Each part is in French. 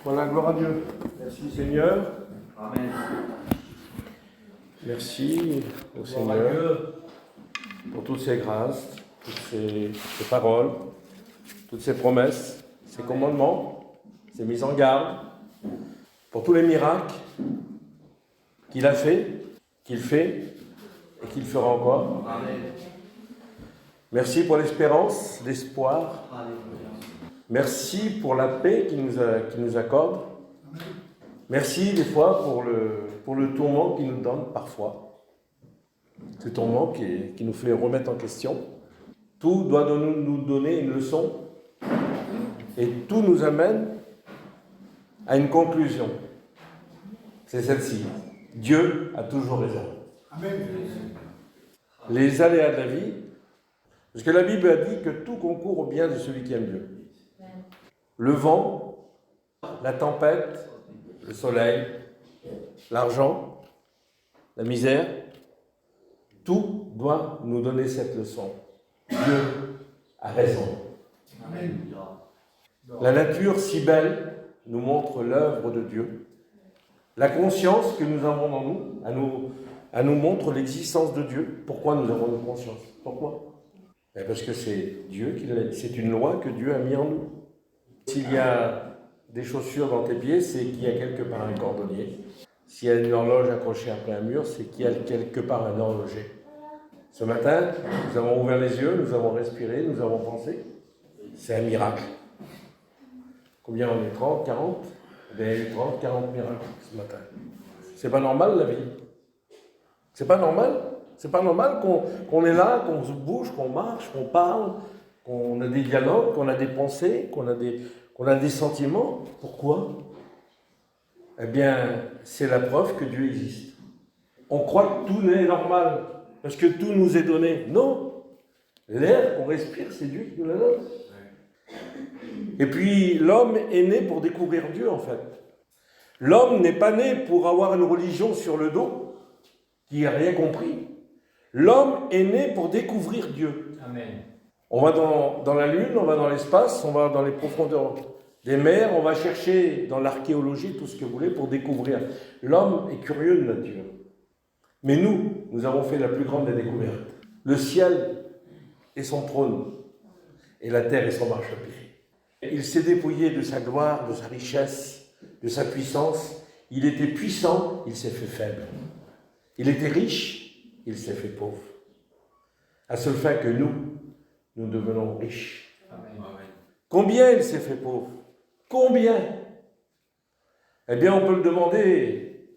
Voilà, gloire à Dieu. Merci Seigneur. Amen. Merci au Seigneur pour toutes ces grâces, toutes ces paroles, toutes ces promesses, ces commandements, ces mises en garde, pour tous les miracles qu'il a fait, qu'il fait et qu'il fera encore. Amen. Merci pour l'espérance, l'espoir. Alléluia. Merci pour la paix qu'il nous accorde. Merci des fois pour le tourment qu'il nous donne parfois. Ce tourment qui nous fait remettre en question. Tout doit nous donner une leçon et tout nous amène à une conclusion. C'est celle-ci. Dieu a toujours raison. Amen. Les aléas de la vie, parce que la Bible a dit que tout concourt au bien de celui qui aime Dieu. Le vent, la tempête, le soleil, l'argent, la misère, tout doit nous donner cette leçon. Dieu a raison. Amen. La nature si belle nous montre l'œuvre de Dieu. La conscience que nous avons en nous, nous montre l'existence de Dieu. Pourquoi nous avons une conscience? Pourquoi? Parce que c'est Dieu c'est une loi que Dieu a mis en nous. S'il y a des chaussures dans tes pieds, c'est qu'il y a quelque part un cordonnier. S'il y a une horloge accrochée après un mur, c'est qu'il y a quelque part un horloger. Ce matin, nous avons ouvert les yeux, nous avons respiré, nous avons pensé. C'est un miracle. Combien on est? 30, 40? Il y a eu 30, 40 miracles ce matin. C'est pas normal la vie. C'est pas normal. C'est pas normal qu'on est là, qu'on se bouge, qu'on marche, qu'on parle, qu'on a des dialogues, qu'on a des pensées, qu'on a des sentiments. Pourquoi? Eh bien, c'est la preuve que Dieu existe. On croit que tout est normal, parce que tout nous est donné. Non. L'air qu'on respire, c'est Dieu qui nous la donne. Et puis, l'homme est né pour découvrir Dieu, en fait. L'homme n'est pas né pour avoir une religion sur le dos, qui n'a rien compris. L'homme est né pour découvrir Dieu. Amen. On va dans la Lune, on va dans l'espace, on va dans les profondeurs des mers, on va chercher dans l'archéologie, tout ce que vous voulez, pour découvrir. L'homme est curieux de nature. Mais nous avons fait la plus grande des découvertes. Le ciel est son trône, et la terre est son marchepied. Il s'est dépouillé de sa gloire, de sa richesse, de sa puissance. Il était puissant, il s'est fait faible. Il était riche, il s'est fait pauvre. À seule fin que nous devenons riches. Amen. Combien il s'est fait pauvre? Combien? Eh bien, on peut le demander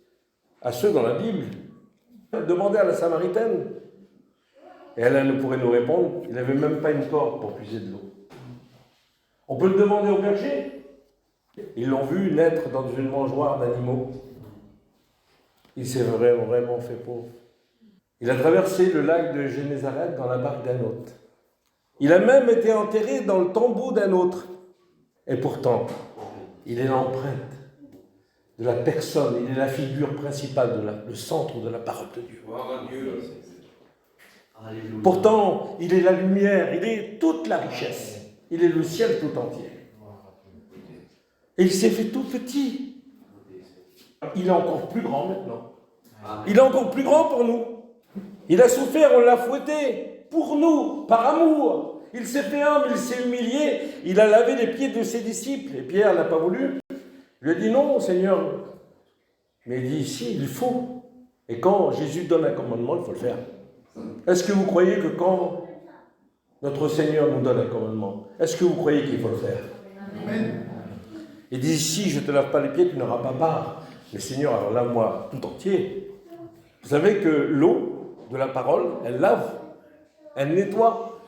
à ceux dans la Bible. Demander à la Samaritaine. Et elle ne pourrait nous répondre. Il n'avait même pas une corde pour puiser de l'eau. On peut le demander aux bergers. Ils l'ont vu naître dans une mangeoire d'animaux. Il s'est vraiment fait pauvre. Il a traversé le lac de Génézareth dans la barque d'un autre. Il a même été enterré dans le tombeau d'un autre. Et pourtant, il est l'empreinte de la personne, il est la figure principale, le centre de la parole de Dieu. Alléluia. Pourtant, il est la lumière, il est toute la richesse. Il est le ciel tout entier. Et il s'est fait tout petit. Il est encore plus grand maintenant. Il est encore plus grand pour nous. Il a souffert, on l'a fouetté, pour nous, par amour. Il s'est fait humble, il s'est humilié, il a lavé les pieds de ses disciples. Et Pierre n'a pas voulu. Il lui a dit non, Seigneur. Mais il dit si, il faut. Et quand Jésus donne un commandement, il faut le faire. Est-ce que vous croyez que quand notre Seigneur nous donne un commandement, est-ce que vous croyez qu'il faut le faire? Amen. Il dit si je ne te lave pas les pieds, tu n'auras pas part. Mais Seigneur, alors lave-moi tout entier. Vous savez que l'eau de la parole, elle lave, elle nettoie.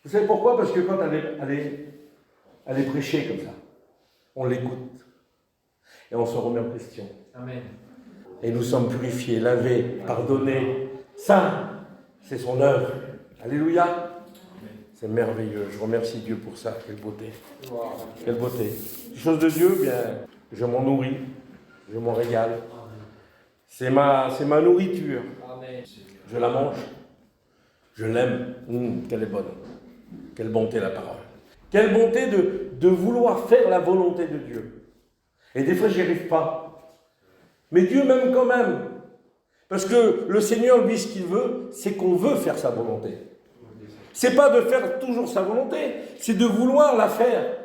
Vous savez pourquoi? Parce que quand elle est prêchée comme ça, on l'écoute. Et on se remet en question. Amen. Et nous sommes purifiés, lavés, pardonnés, saints. C'est son œuvre. Alléluia. C'est merveilleux. Je remercie Dieu pour ça. Quelle beauté. Quelle beauté. Les choses de Dieu, bien, je m'en nourris. Je m'en régale. C'est ma nourriture. Je la mange. Je l'aime. Qu'elle est bonne. Quelle bonté la parole. Quelle bonté de vouloir faire la volonté de Dieu. Et des fois, j'y arrive pas. Mais Dieu m'aime quand même. Parce que le Seigneur, lui, ce qu'il veut, c'est qu'on veut faire sa volonté. C'est pas de faire toujours sa volonté, c'est de vouloir la faire.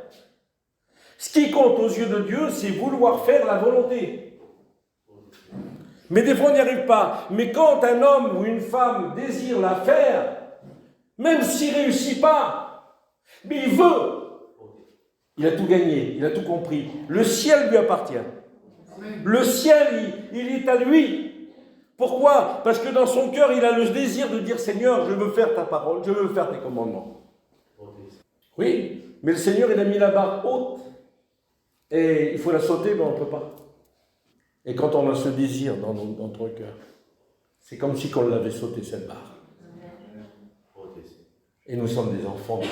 Ce qui compte aux yeux de Dieu, c'est vouloir faire la volonté. Mais des fois, on n'y arrive pas. Mais quand un homme ou une femme désire la faire, même s'il ne réussit pas, mais il veut, il a tout gagné, il a tout compris. Le ciel lui appartient. Le ciel, il est à lui. Pourquoi? Parce que dans son cœur, il a le désir de dire, Seigneur, je veux faire ta parole, je veux faire tes commandements. Oui, mais le Seigneur, il a mis la barre haute. Et il faut la sauter, mais on ne peut pas. Et quand on a ce désir dans notre cœur, c'est comme si on l'avait sauté, cette barre. Et nous sommes des enfants de Dieu.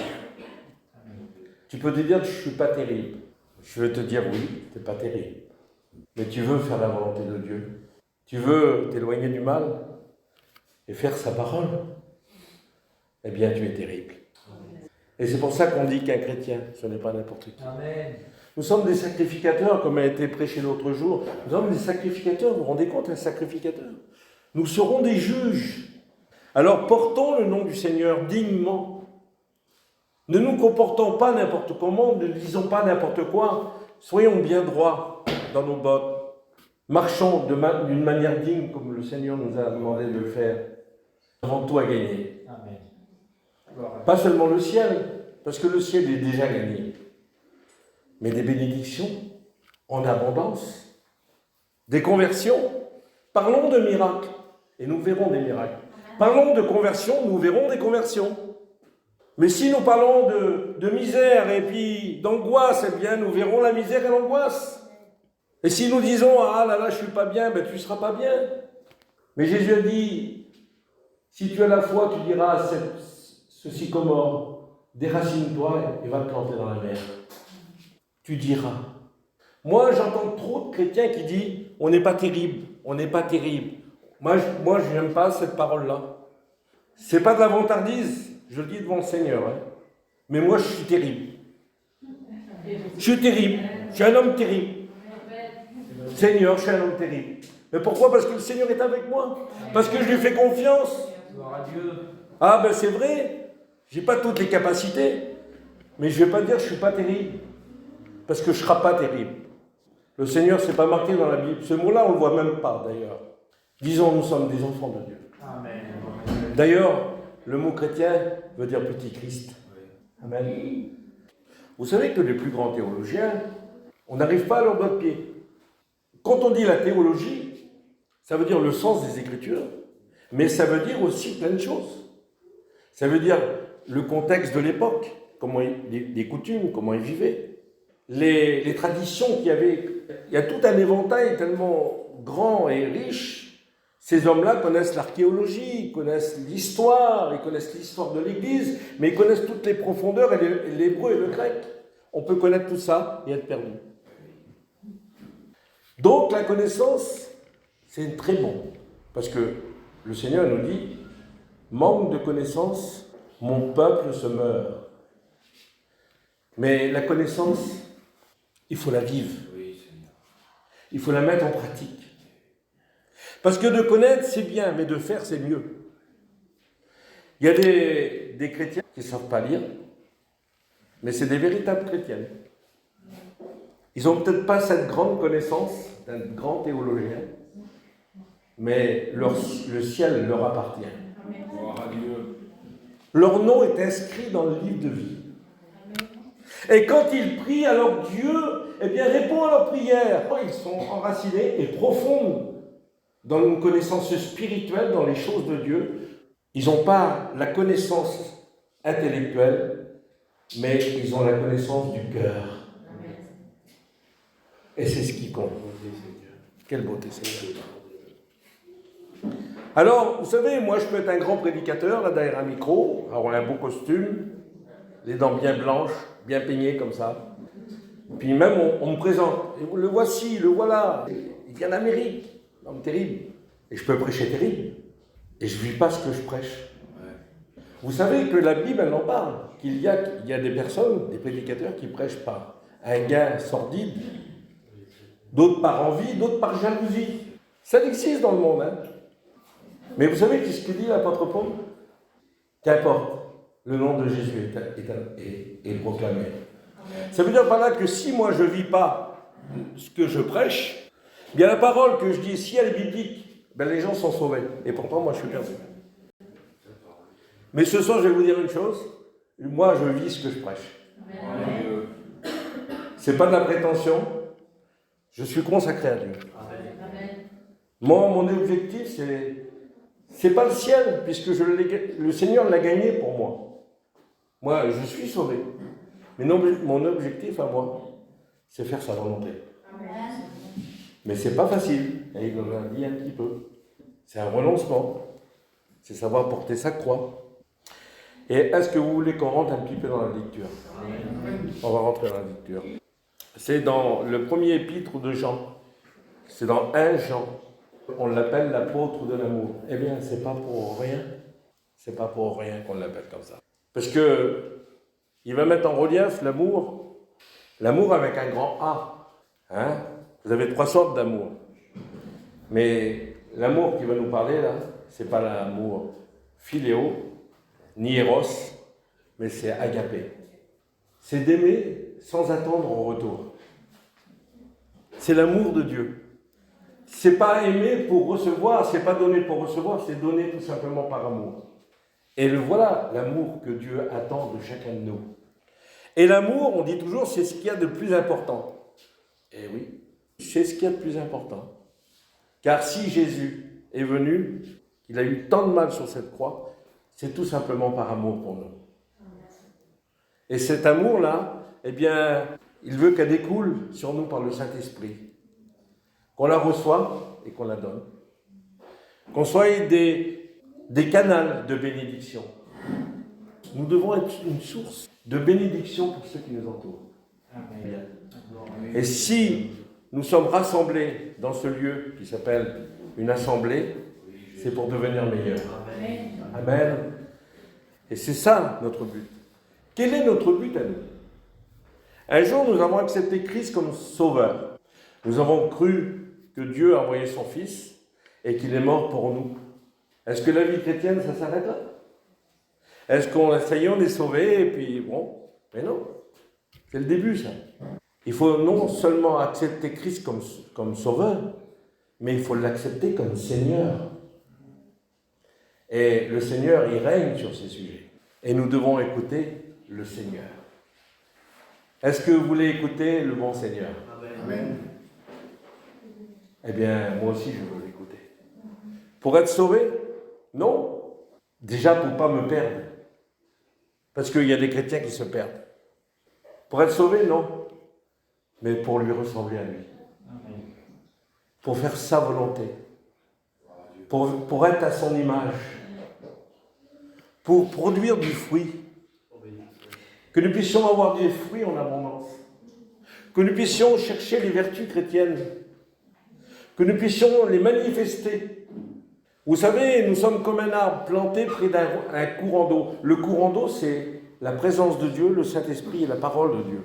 Tu peux te dire que je ne suis pas terrible. Je vais te dire, oui, tu n'es pas terrible. Mais tu veux faire la volonté de Dieu. Tu veux t'éloigner du mal et faire sa parole. Eh bien, tu es terrible. Et c'est pour ça qu'on dit qu'un chrétien, ce n'est pas n'importe qui. Amen. Nous sommes des sacrificateurs, comme a été prêché l'autre jour. Nous sommes des sacrificateurs, vous vous rendez compte, un sacrificateur? Nous serons des juges. Alors portons le nom du Seigneur dignement. Ne nous comportons pas n'importe comment, ne disons pas n'importe quoi. Soyons bien droits dans nos bottes. Marchons d'une manière digne, comme le Seigneur nous a demandé de le faire. Nous avons tout à gagner. Amen. Pas seulement le ciel, parce que le ciel est déjà gagné. Mais des bénédictions en abondance, des conversions. Parlons de miracles, et nous verrons des miracles. Parlons de conversion, nous verrons des conversions. Mais si nous parlons de misère et puis d'angoisse, eh bien nous verrons la misère et l'angoisse. Et si nous disons, ah là là, je ne suis pas bien, ben tu ne seras pas bien. Mais Jésus a dit, si tu as la foi, tu diras à ce sycomore, déracine-toi et va te planter dans la mer. Tu diras. Moi, j'entends trop de chrétiens qui disent, on n'est pas terrible, on n'est pas terrible. Moi, je n'aime pas cette parole-là. Ce n'est pas de la vantardise, je le dis devant le Seigneur. Hein. Mais moi, je suis terrible. Je suis terrible, je suis un homme terrible. Seigneur, je suis un homme terrible. Mais pourquoi? Parce que le Seigneur est avec moi. Parce que je lui fais confiance. Gloire à Dieu. Ah ben c'est vrai, j'ai pas toutes les capacités. Mais je ne vais pas dire que je ne suis pas terrible. Parce que je ne serai pas terrible. Le Seigneur, ce n'est pas marqué dans la Bible. Ce mot-là, on ne le voit même pas d'ailleurs. Disons, nous sommes des enfants de Dieu. Amen. D'ailleurs, le mot chrétien veut dire petit Christ. Amen. Vous savez que les plus grands théologiens, on n'arrive pas à leur doigt de pied. Quand on dit la théologie, ça veut dire le sens des Écritures, mais ça veut dire aussi plein de choses. Ça veut dire le contexte de l'époque, comment les coutumes, comment ils vivaient, les traditions qu'il y avait. Il y a tout un éventail tellement grand et riche. Ces hommes-là connaissent l'archéologie, ils connaissent l'histoire, ils connaissent l'histoire de l'Église, mais ils connaissent toutes les profondeurs, et l'hébreu et le grec. On peut connaître tout ça et être perdu. Donc la connaissance, c'est très bon. Parce que le Seigneur nous dit, manque de connaissance, mon peuple se meurt. Mais la connaissance, il faut la vivre. Il faut la mettre en pratique. Parce que de connaître, c'est bien, mais de faire, c'est mieux. Il y a des chrétiens qui ne savent pas lire, mais c'est des véritables chrétiens. Ils n'ont peut-être pas cette grande connaissance d'un grand théologien, mais le ciel leur appartient. Gloire à Dieu. Leur nom est inscrit dans le livre de vie. Et quand ils prient, alors Dieu répond à leurs prières. Ils sont enracinés et profonds dans une connaissance spirituelle, dans les choses de Dieu. Ils n'ont pas la connaissance intellectuelle, mais ils ont la connaissance du cœur. Et c'est ce qui compte. Quelle beauté, Seigneur. Alors, vous savez, moi je peux être un grand prédicateur, là derrière un micro, avoir un beau costume, les dents bien blanches, bien peignées comme ça. Puis même on me présente, et le voici, le voilà, il vient d'Amérique, l'homme terrible. Et je peux prêcher terrible. Et je ne vis pas ce que je prêche. Vous savez que la Bible, elle en parle, qu'il y a des personnes, des prédicateurs qui prêchent par un gain sordide, d'autres par envie, d'autres par jalousie. Ça existe dans le monde, hein. Mais vous savez ce que dit l'apôtre Paul? Qu'importe, le nom de Jésus est proclamé. Ça veut dire par là que si moi je ne vis pas ce que je prêche, bien la parole que je dis, si elle est biblique, ben les gens sont sauvés. Et pourtant, moi je suis perdu. Mais ce soir, je vais vous dire une chose, moi je vis ce que je prêche. C'est pas de la prétention, je suis consacré à Dieu. Moi, mon objectif, c'est pas le ciel, puisque le Seigneur l'a gagné pour moi. Moi, je suis sauvé. Mais non, mon objectif à moi, c'est faire sa volonté. Mais c'est pas facile, et il nous a dit un petit peu. C'est un renoncement, c'est savoir porter sa croix. Et est-ce que vous voulez qu'on rentre un petit peu dans la lecture? On va rentrer dans la lecture. C'est dans le premier épître de Jean. C'est dans 1 Jean. On l'appelle l'apôtre de l'amour. Eh bien, c'est pas pour rien. C'est pas pour rien qu'on l'appelle comme ça. Parce que il va mettre en relief l'amour. L'amour avec un grand A. Hein? Vous avez 3 sortes d'amour. Mais l'amour qui va nous parler là, c'est pas l'amour philéo, ni éros, mais c'est agapé. C'est d'aimer sans attendre en retour. C'est l'amour de Dieu. C'est pas aimer pour recevoir, c'est pas donner pour recevoir, c'est donner tout simplement par amour. Et voilà l'amour que Dieu attend de chacun de nous. Et l'amour, on dit toujours, c'est ce qu'il y a de plus important. Et oui, c'est ce qu'il y a de plus important. Car si Jésus est venu, il a eu tant de mal sur cette croix, c'est tout simplement par amour pour nous. Et cet amour-là, eh bien, il veut qu'elle découle sur nous par le Saint-Esprit. Qu'on la reçoive et qu'on la donne. Qu'on soit des canaux de bénédiction. Nous devons être une source de bénédiction pour ceux qui nous entourent. Amen. Et si nous sommes rassemblés dans ce lieu qui s'appelle une assemblée, c'est pour devenir meilleurs. Amen. Amen. Et c'est ça notre but. Quel est notre but à nous? Un jour, nous avons accepté Christ comme sauveur. Nous avons cru que Dieu a envoyé son Fils et qu'il est mort pour nous. Est-ce que la vie chrétienne, ça s'arrête là? Est-ce qu'on essaye, on est sauvé et puis bon? Mais non. C'est le début, ça. Il faut non seulement accepter Christ comme sauveur, mais il faut l'accepter comme Seigneur. Et le Seigneur, il règne sur ces sujets. Et nous devons écouter le Seigneur. Est-ce que vous voulez écouter le bon Seigneur? Amen. Eh bien, moi aussi, je veux l'écouter. Pour être sauvé? Non. Déjà, pour ne pas me perdre. Parce qu'il y a des chrétiens qui se perdent. Pour être sauvé? Non. Mais pour lui ressembler à lui. Amen. Pour faire sa volonté. Pour être à son image. Pour produire du fruit. Que nous puissions avoir des fruits en abondance. Que nous puissions chercher les vertus chrétiennes. Que nous puissions les manifester. Vous savez, nous sommes comme un arbre planté près d'un courant d'eau. Le courant d'eau, c'est la présence de Dieu, le Saint-Esprit et la parole de Dieu.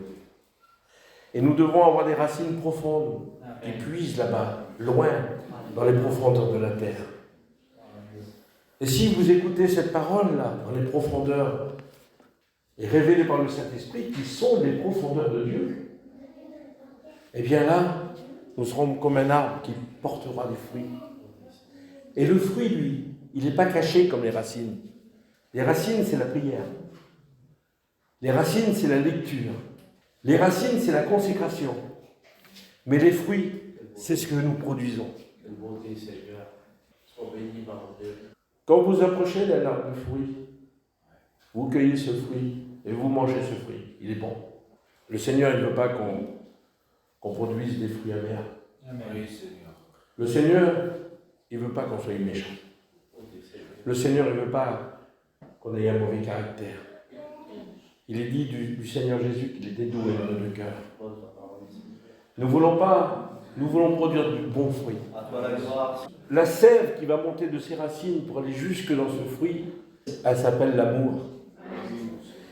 Et nous devons avoir des racines profondes qui puisent là-bas, loin, dans les profondeurs de la terre. Et si vous écoutez cette parole-là, dans les profondeurs, et révélée par le Saint-Esprit, qui sont les profondeurs de Dieu, eh bien là, nous serons comme un arbre qui portera des fruits. Et le fruit, lui, il n'est pas caché comme les racines. Les racines, c'est la prière. Les racines, c'est la lecture. Les racines, c'est la consécration. Mais les fruits, c'est ce que nous produisons. Quand vous approchez d'un arbre de fruits, vous cueillez ce fruit et vous mangez ce fruit. Il est bon. Le Seigneur, il ne veut pas qu'on produise des fruits amers. Amen. Oui, Seigneur. Le Seigneur, il ne veut pas qu'on soit méchant. Le Seigneur ne veut pas qu'on ait un mauvais caractère. Il est dit du Seigneur Jésus qu'il était doux et humble de cœur. Nous voulons produire du bon fruit. La sève qui va monter de ses racines pour aller jusque dans ce fruit, elle s'appelle l'amour.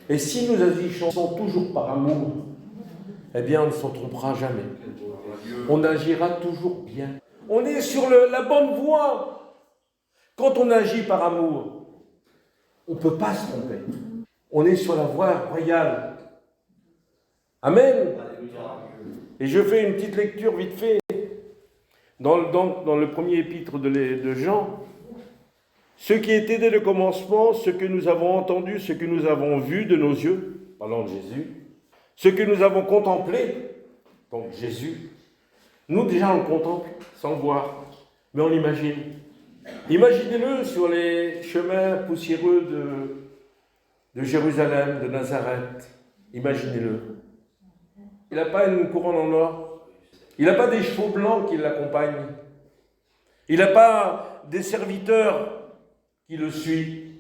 Et si nous agissons toujours par amour, eh bien on ne s'en trompera jamais. On agira toujours bien. On est sur la bonne voie. Quand on agit par amour, on ne peut pas se tromper. On est sur la voie royale. Amen. Et je fais une petite lecture vite fait. Dans le premier épître de Jean, ce qui était dès le commencement, ce que nous avons entendu, ce que nous avons vu de nos yeux, parlant de Jésus, ce que nous avons contemplé, donc Jésus, nous déjà on le contemple sans le voir, mais on l'imagine. Imaginez-le sur les chemins poussiéreux de Jérusalem, de Nazareth. Imaginez-le. Il n'a pas une couronne en or. Il n'a pas des chevaux blancs qui l'accompagnent. Il n'a pas des serviteurs qui le suivent.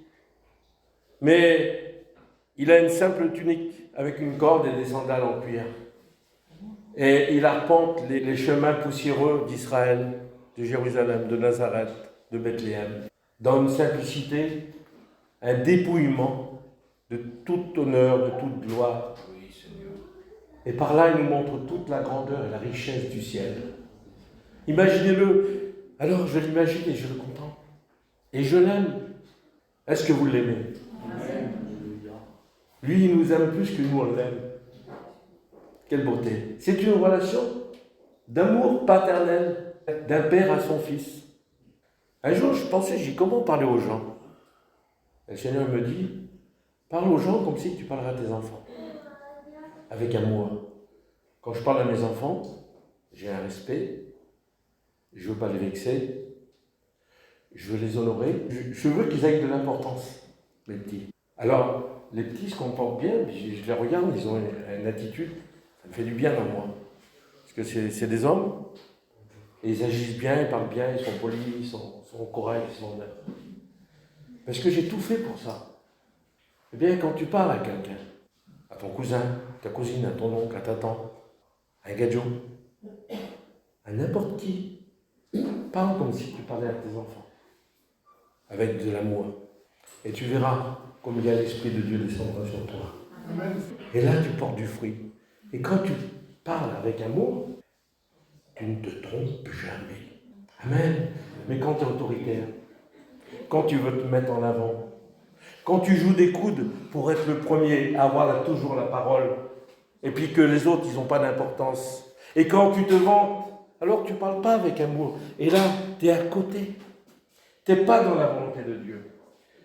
Mais il a une simple tunique avec une corde et des sandales en cuir. Et il arpente les chemins poussiéreux d'Israël, de Jérusalem, de Nazareth, de Bethléem, dans une simplicité, un dépouillement de tout honneur, de toute gloire. Et par là, il nous montre toute la grandeur et la richesse du ciel. Imaginez-le. Alors, je l'imagine et je le contemple. Et je l'aime. Est-ce que vous l'aimez? Lui, il nous aime plus que nous, on l'aime. Quelle beauté. C'est une relation d'amour paternel, d'un père à son fils. Un jour, je pensais, comment parler aux gens? Et le Seigneur me dit, parle aux gens comme si tu parlerais à tes enfants. Avec amour. Quand je parle à mes enfants, j'ai un respect, je ne veux pas les vexer, je veux les honorer, je veux qu'ils aient de l'importance, les petits. Alors, les petits se comportent bien, je les regarde, ils ont une attitude, ça me fait du bien à moi. Parce que c'est des hommes, et ils agissent bien, ils parlent bien, ils sont polis, ils sont corrects, ils sont honnêtes. Parce que j'ai tout fait pour ça. Eh bien, quand tu parles à quelqu'un, à ton cousin, ta cousine, à ton oncle, à ta tante, à un gadjo, à n'importe qui, parle comme si tu parlais à tes enfants, avec de l'amour. Et tu verras comme il y a l'Esprit de Dieu descendra sur toi. Amen. Et là, tu portes du fruit. Et quand tu parles avec amour, tu ne te trompes jamais. Amen. Mais quand tu es autoritaire, quand tu veux te mettre en avant, quand tu joues des coudes pour être le premier à avoir toujours la parole, et puis que les autres, ils n'ont pas d'importance, et quand tu te vantes, alors tu ne parles pas avec amour. Et là, tu es à côté. Tu n'es pas dans la volonté de Dieu.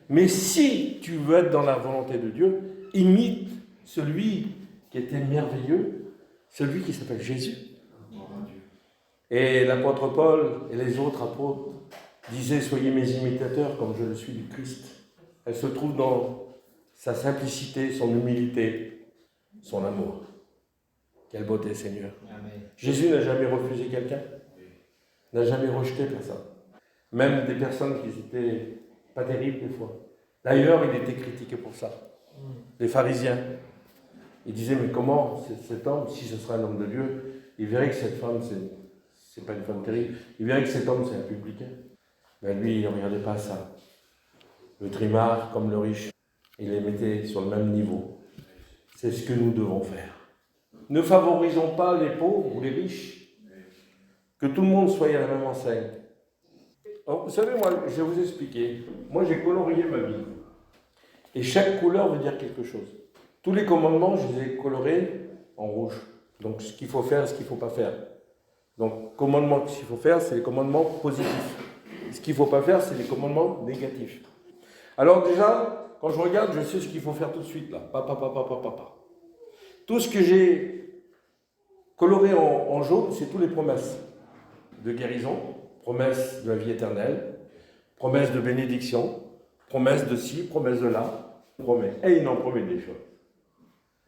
Mais si tu veux être dans la volonté de Dieu, imite celui qui était merveilleux, celui qui s'appelle Jésus. Et l'apôtre Paul et les autres apôtres disaient « Soyez mes imitateurs comme je le suis du Christ ». Elle se trouve dans sa simplicité, son humilité, son amour. Quelle beauté, Seigneur. Amen. Jésus n'a jamais refusé quelqu'un, n'a jamais rejeté personne. Même des personnes qui n'étaient pas terribles des fois. D'ailleurs, il était critiqué pour ça. Les pharisiens. Ils disaient, mais comment cet homme, si ce serait un homme de Dieu, il verrait que cette femme, c'est pas une femme terrible, il verrait que cet homme, c'est un publicain. Mais lui, il ne regardait pas ça. Le trimard, comme le riche, il les mettait sur le même niveau. C'est ce que nous devons faire. Ne favorisons pas les pauvres ou les riches. Que tout le monde soit à la même enseigne. Alors, vous savez, moi, je vais vous expliquer. Moi, j'ai colorié ma vie. Et chaque couleur veut dire quelque chose. Tous les commandements, je les ai colorés en rouge. Donc, ce qu'il faut faire et ce qu'il ne faut pas faire. Donc, commandements, ce qu'il faut faire, c'est les commandements positifs. Ce qu'il ne faut pas faire, c'est les commandements négatifs. Alors déjà, quand je regarde, je sais ce qu'il faut faire tout de suite, là. Papa. Tout ce que j'ai coloré en jaune, c'est toutes les promesses de guérison, promesses de la vie éternelle, promesses de bénédiction, promesses de ci, promesses de là, promet. Et il en promet des choses.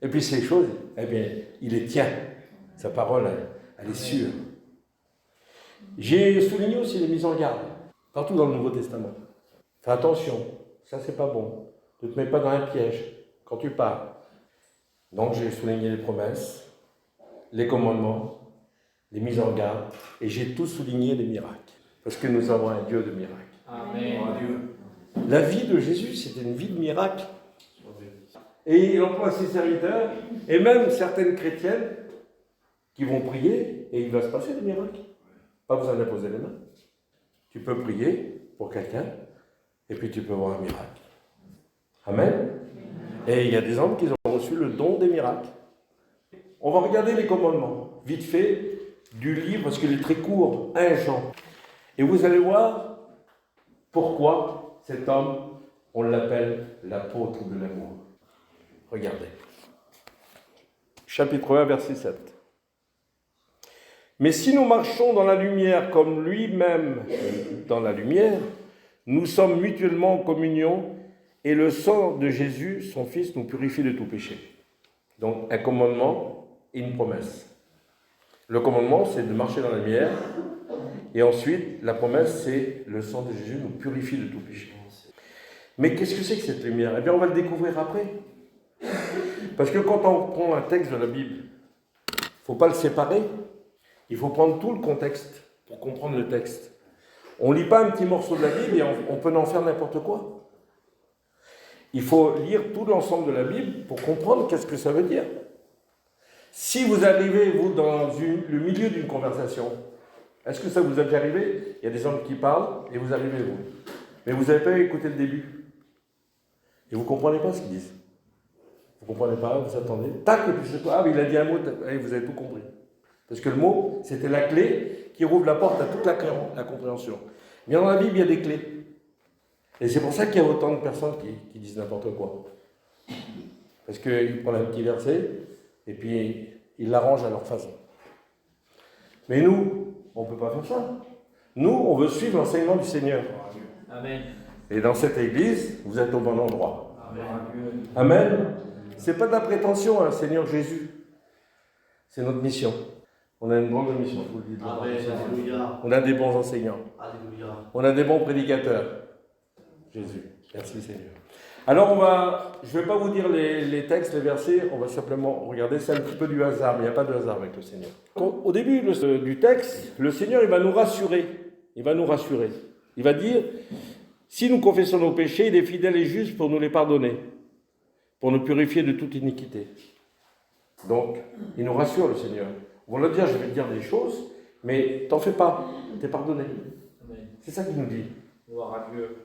Et puis ces choses, eh bien, il les tient. Sa parole, elle est sûre. J'ai souligné aussi les mises en garde, partout dans le Nouveau Testament. Fais attention, ça c'est pas bon. Ne te mets pas dans un piège quand tu pars. Donc j'ai souligné les promesses, les commandements, les mises en garde, et j'ai tout souligné les miracles. Parce que nous avons un Dieu de miracles. Amen. Gloire à Dieu. La vie de Jésus, c'était une vie de miracle. Et il emploie ses serviteurs, et même certaines chrétiennes qui vont prier, et il va se passer des miracles. Pas besoin d'imposer les mains. Tu peux prier pour quelqu'un, et puis tu peux voir un miracle. Amen. Et il y a des hommes qui ont reçu le don des miracles. On va regarder les commandements, vite fait, du livre, parce qu'il est très court, 1 Jean. Et vous allez voir pourquoi cet homme, on l'appelle l'apôtre de l'amour. Regardez. Chapitre 1, verset 7. Mais si nous marchons dans la lumière comme lui-même dans la lumière, nous sommes mutuellement en communion et le sang de Jésus, son Fils, nous purifie de tout péché. Donc un commandement et une promesse. Le commandement, c'est de marcher dans la lumière. Et ensuite, la promesse, c'est le sang de Jésus nous purifie de tout péché. Mais qu'est-ce que c'est que cette lumière? Eh bien, on va le découvrir après. Parce que quand on prend un texte de la Bible, il ne faut pas le séparer. Il faut prendre tout le contexte pour comprendre le texte. On ne lit pas un petit morceau de la Bible et on peut en faire n'importe quoi. Il faut lire tout l'ensemble de la Bible pour comprendre qu'est-ce que ça veut dire. Si vous arrivez, vous, dans le milieu d'une conversation, est-ce que ça vous est déjà arrivé? Il y a des hommes qui parlent et vous arrivez, vous. Mais vous n'avez pas écouté le début. Et vous ne comprenez pas ce qu'ils disent. Vous ne comprenez pas, vous attendez. Tac, et puis c'est quoi? Ah, mais il a dit un mot, et vous avez tout compris. Parce que le mot, c'était la clé qui rouvre la porte à toute la compréhension. Mais dans la Bible, il y a des clés. Et c'est pour ça qu'il y a autant de personnes qui disent n'importe quoi. Parce qu'ils prennent un petit verset, et puis ils l'arrangent à leur façon. Mais nous, on ne peut pas faire ça. Nous, on veut suivre l'enseignement du Seigneur. Amen. Et dans cette église, vous êtes au bon endroit. Amen. Amen. Ce n'est pas de la prétention, hein, Seigneur Jésus. C'est notre mission. On a une grande mission, je vous le dis. Alléluia. On a des bons enseignants. Alléluia. On a des bons prédicateurs. Jésus. Merci Seigneur. Alors je ne vais pas vous dire les textes, les versets, on va simplement regarder, c'est un petit peu du hasard, mais il n'y a pas de hasard avec le Seigneur. Au début du texte, le Seigneur, il va nous rassurer. Il va nous rassurer. Il va dire, si nous confessons nos péchés, il est fidèle et juste pour nous les pardonner, pour nous purifier de toute iniquité. Donc, il nous rassure, le Seigneur. On va le dire, je vais te dire des choses, mais t'en fais pas, t'es pardonné. Amen. C'est ça qu'il nous dit. Gloire à Dieu.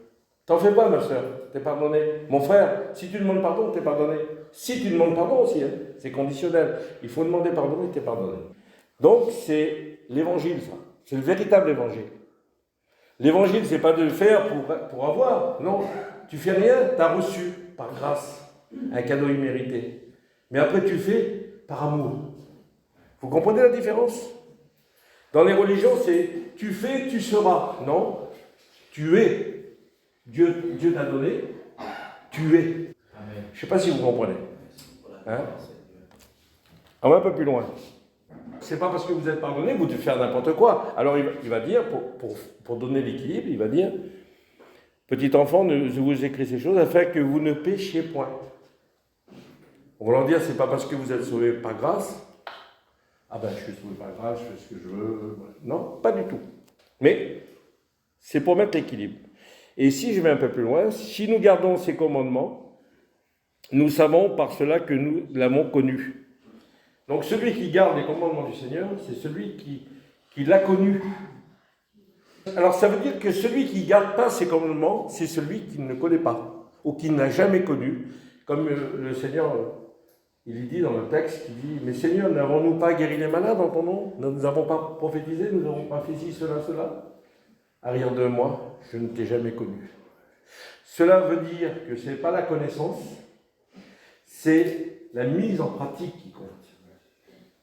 T'en fais pas, ma soeur, t'es pardonné. Mon frère, si tu demandes pardon, t'es pardonné. Si tu demandes pardon aussi, hein, c'est conditionnel. Il faut demander pardon et t'es pardonné. Donc, c'est l'évangile, ça. C'est le véritable évangile. L'évangile, c'est pas de faire pour avoir. Non, tu fais rien, t'as reçu par grâce un cadeau immérité. Mais après, tu fais par amour. Vous comprenez la différence? Dans les religions, c'est tu fais, tu seras. Non, tu es. Dieu t'a donné, tu es. Amen. Je ne sais pas si vous comprenez. Hein? On va un peu plus loin. C'est pas parce que vous êtes pardonné que vous devez faire n'importe quoi. Alors il va dire, pour donner l'équilibre, il va dire, petit enfant, je vous écris ces choses afin que vous ne péchiez point. On va leur dire, c'est pas parce que vous êtes sauvé par grâce. Ah ben, je suis sauvé par grâce, je fais ce que je veux. Non, pas du tout. Mais c'est pour mettre l'équilibre. Et si je vais un peu plus loin, si nous gardons ces commandements, nous savons par cela que nous l'avons connu. Donc celui qui garde les commandements du Seigneur, c'est celui qui l'a connu. Alors ça veut dire que celui qui ne garde pas ces commandements, c'est celui qui ne connaît pas, ou qui ne l'a jamais connu. Comme le Seigneur, il dit dans le texte, il dit, mais Seigneur, n'avons-nous pas guéri les malades en ton nom? Nous n'avons pas prophétisé, nous n'avons pas fait ci, cela. Arrière de moi, je ne t'ai jamais connu. Cela veut dire que ce n'est pas la connaissance, c'est la mise en pratique qui compte.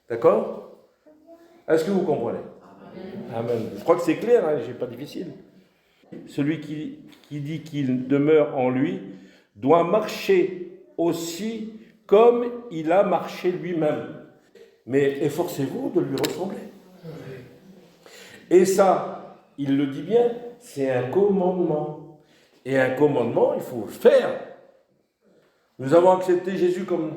D'accord? Est-ce que vous comprenez? Amen. Je crois que c'est clair, hein, c'est pas difficile. Celui qui dit qu'il demeure en lui doit marcher aussi comme il a marché lui-même. Mais efforcez-vous de lui ressembler. Et ça, il le dit bien, c'est un commandement. Et un commandement, il faut le faire. Nous avons accepté Jésus comme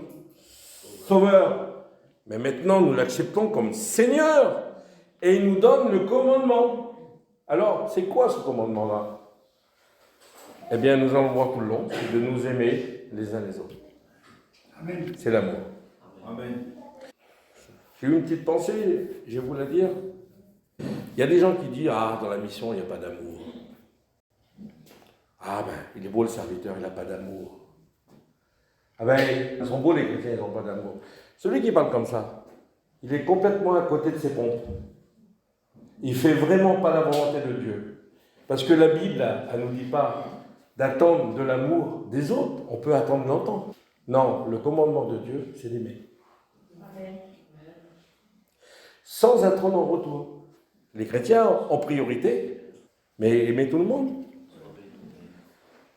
Sauveur, mais maintenant nous l'acceptons comme Seigneur. Et il nous donne le commandement. Alors, c'est quoi ce commandement-là? Eh bien, nous allons voir tout le long, c'est de nous aimer les uns les autres. Amen. C'est l'amour. Amen. J'ai eu une petite pensée, je vais vous la dire. Il y a des gens qui disent, ah, dans la mission, il n'y a pas d'amour. Ah ben, il est beau le serviteur, il n'a pas d'amour. Ah ben, ils sont beaux les chrétiens, ils n'ont pas d'amour. Celui qui parle comme ça, il est complètement à côté de ses pompes. Il ne fait vraiment pas la volonté de Dieu. Parce que la Bible, elle ne nous dit pas d'attendre de l'amour des autres. On peut attendre longtemps. Non, le commandement de Dieu, c'est d'aimer. Sans attendre en retour. Les chrétiens en priorité, mais aimer tout le monde.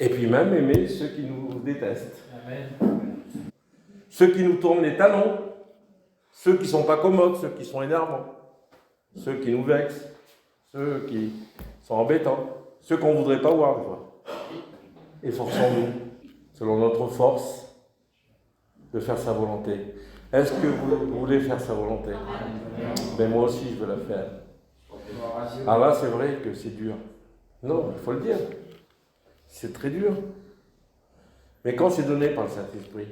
Et puis même aimer ceux qui nous détestent. Amen. Ceux qui nous tournent les talons. Ceux qui ne sont pas commodes, ceux qui sont énervants. Ceux qui nous vexent. Ceux qui sont embêtants. Ceux qu'on ne voudrait pas voir, des fois. Efforçons-nous, selon notre force, de faire sa volonté. Est-ce que vous voulez faire sa volonté? Ben moi aussi, je veux la faire. Alors là, c'est vrai que c'est dur. Non, il faut le dire. C'est très dur. Mais quand c'est donné par le Saint-Esprit,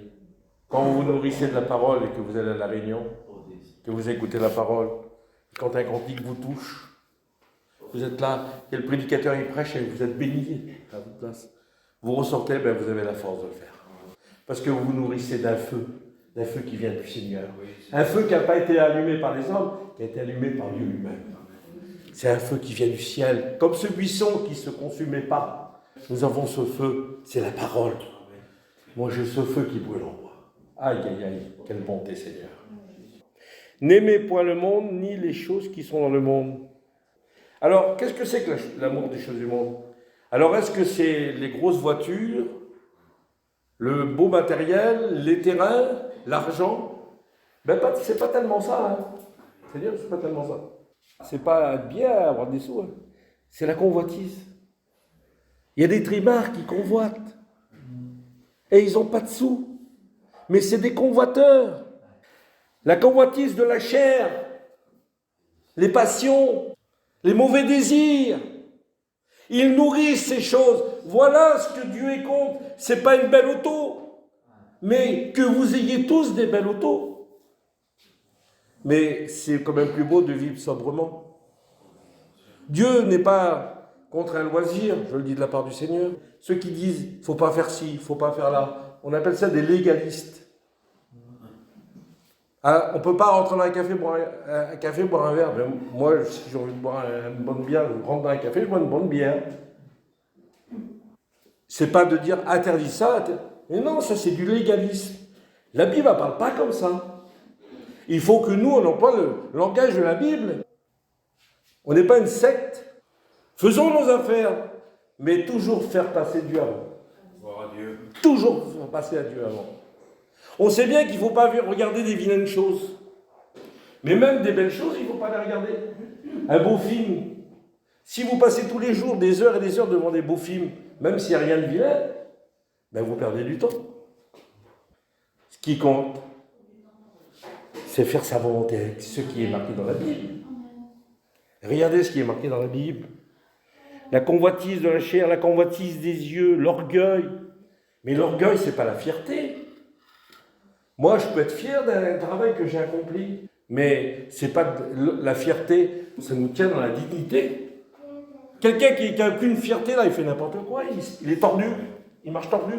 quand vous vous nourrissez de la parole et que vous allez à la réunion, que vous écoutez la parole, quand un cantique vous touche, vous êtes là, et le prédicateur il prêche et vous êtes béni à votre place. Vous ressortez, ben vous avez la force de le faire. Parce que vous vous nourrissez d'un feu qui vient du Seigneur. Un feu qui n'a pas été allumé par les hommes, qui a été allumé par Dieu lui-même. C'est un feu qui vient du ciel, comme ce buisson qui ne se consumait pas. Nous avons ce feu, c'est la parole. Moi j'ai ce feu qui brûle en moi. Aïe, aïe, aïe, quelle bonté Seigneur. N'aimez point le monde, ni les choses qui sont dans le monde. Alors, qu'est-ce que c'est que l'amour des choses du monde? Alors, est-ce que c'est les grosses voitures, le beau matériel, les terrains, l'argent? Ben, c'est pas tellement ça. Hein. C'est-à-dire, c'est pas tellement ça. C'est pas bien avoir des sous. Hein. C'est la convoitise. Il y a des trimards qui convoitent. Et ils n'ont pas de sous. Mais c'est des convoiteurs. La convoitise de la chair, les passions, les mauvais désirs. Ils nourrissent ces choses. Voilà ce que Dieu est contre. C'est pas une belle auto, mais que vous ayez tous des belles autos. Mais c'est quand même plus beau de vivre sobrement. Dieu n'est pas contre un loisir, je le dis de la part du Seigneur. Ceux qui disent, il ne faut pas faire ci, il ne faut pas faire là, on appelle ça des légalistes. Ah, on ne peut pas rentrer dans un café, boire un verre. Ben, moi, si j'ai envie de boire une bonne bière, je rentre dans un café, je bois une bonne bière. C'est pas de dire interdit ça, mais non, ça c'est du légalisme. La Bible ne parle pas comme ça. Il faut que nous, on emploie le langage de la Bible. On n'est pas une secte. Faisons nos affaires, mais toujours faire passer Dieu avant. Gloire à Dieu. Toujours faire passer à Dieu avant. On sait bien qu'il ne faut pas regarder des vilaines choses. Mais même des belles choses, il ne faut pas les regarder. Un beau film. Si vous passez tous les jours des heures et des heures devant des beaux films, même s'il n'y a rien de vilain, ben vous perdez du temps. Ce qui compte, c'est faire sa volonté avec ce qui est marqué dans la Bible. Regardez ce qui est marqué dans la Bible. La convoitise de la chair, la convoitise des yeux, l'orgueil. Mais l'orgueil, ce n'est pas la fierté. Moi, je peux être fier d'un travail que j'ai accompli, mais ce n'est pas la fierté, ça nous tient dans la dignité. Quelqu'un qui n'a aucune fierté, là, il fait n'importe quoi, il est tordu, il marche tordu.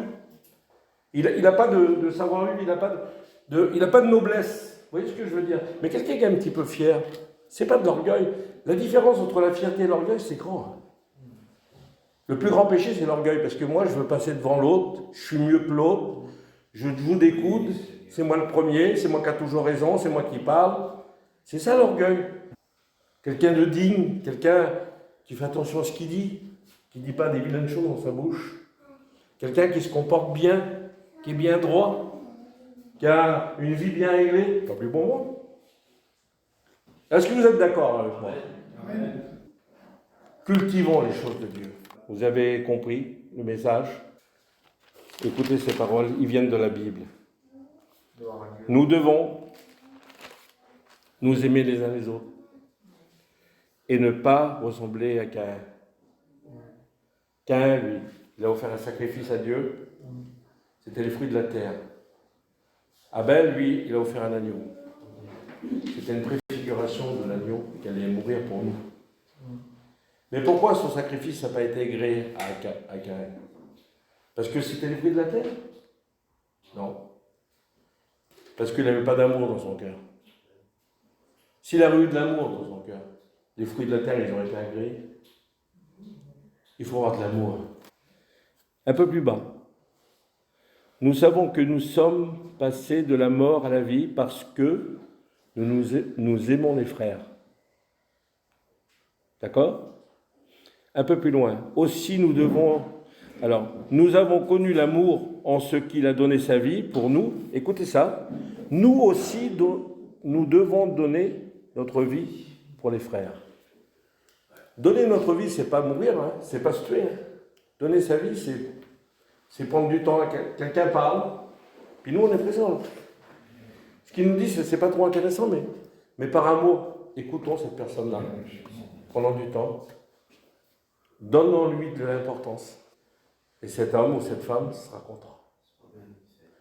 Il n'a pas de savoir-vivre, il n'a pas de noblesse. Vous voyez ce que je veux dire? Mais quelqu'un qui est un petit peu fier, ce n'est pas de l'orgueil. La différence entre la fierté et l'orgueil, c'est grand. Le plus grand péché, c'est l'orgueil, parce que moi, je veux passer devant l'autre, je suis mieux que l'autre, je joue des coudes, c'est moi le premier, c'est moi qui ai toujours raison, c'est moi qui parle. C'est ça l'orgueil. Quelqu'un de digne, quelqu'un qui fait attention à ce qu'il dit, qui ne dit pas des vilaines choses dans sa bouche. Quelqu'un qui se comporte bien, qui est bien droit, qui a une vie bien réglée, pas plus bon monde. Est-ce que vous êtes d'accord avec moi? Amen. Cultivons les choses de Dieu. Vous avez compris? le message, écoutez ces paroles, ils viennent de la Bible. Gloire à Dieu. Nous devons nous aimer les uns les autres et ne pas ressembler à Caïn. Caïn, lui, il a offert un sacrifice à Dieu, c'était les fruits de la terre. Abel, lui, il a offert un agneau. C'était une préfiguration de l'agneau qui allait mourir pour nous. Mais pourquoi son sacrifice n'a pas été agréé à Caïn? Parce que c'était les fruits de la terre? Non. Parce qu'il n'avait pas d'amour dans son cœur. S'il avait eu de l'amour dans son cœur, les fruits de la terre, ils auraient été agréés. Il faut avoir de l'amour. Un peu plus bas. Nous savons que nous sommes passés de la mort à la vie parce que nous aimons les frères. D'accord? Un peu plus loin. Aussi nous devons... Alors, nous avons connu l'amour en ce qu'il a donné sa vie pour nous. Écoutez ça. Nous aussi, nous devons donner notre vie pour les frères. Donner notre vie, c'est pas mourir, hein, c'est pas se tuer. Hein. Donner sa vie, c'est prendre du temps. Quelqu'un parle, puis nous, on est présents. Ce qu'il nous dit, c'est pas trop intéressant, mais par amour, écoutons cette personne-là. Prenons du temps. Donnons-lui de l'importance. Et cet homme ou cette femme sera content.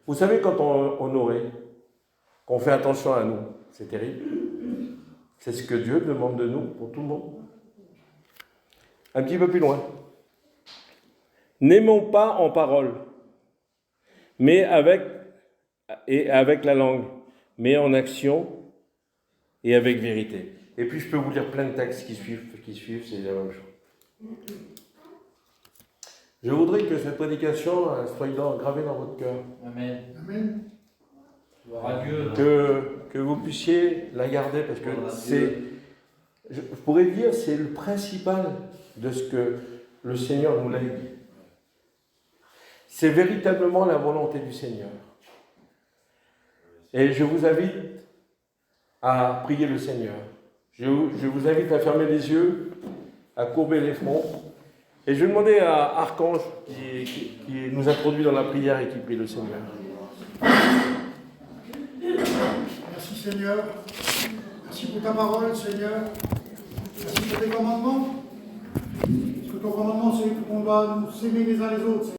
Vous savez, quand on honorait, qu'on fait attention à nous, c'est terrible. C'est ce que Dieu demande de nous pour tout le monde. Un petit peu plus loin. N'aimons pas en parole, mais avec la langue, mais en action et avec vérité. Et puis je peux vous lire plein de textes qui suivent, c'est la même chose. Je voudrais que cette prédication soit gravée dans votre cœur. Amen. Amen. Gloire à Dieu. Que vous puissiez la garder, parce que c'est, je pourrais dire, c'est le principal de ce que le Seigneur nous lègue. C'est véritablement la volonté du Seigneur. Et je vous invite à prier le Seigneur. Je vous invite à fermer les yeux, à courber les fronts. Et je vais demander à Archange, qui nous introduit dans la prière et qui prie le Seigneur. Merci Seigneur. Merci pour ta parole, Seigneur. Merci pour tes commandements. Parce que ton commandement, c'est qu'on doit nous aimer les uns les autres.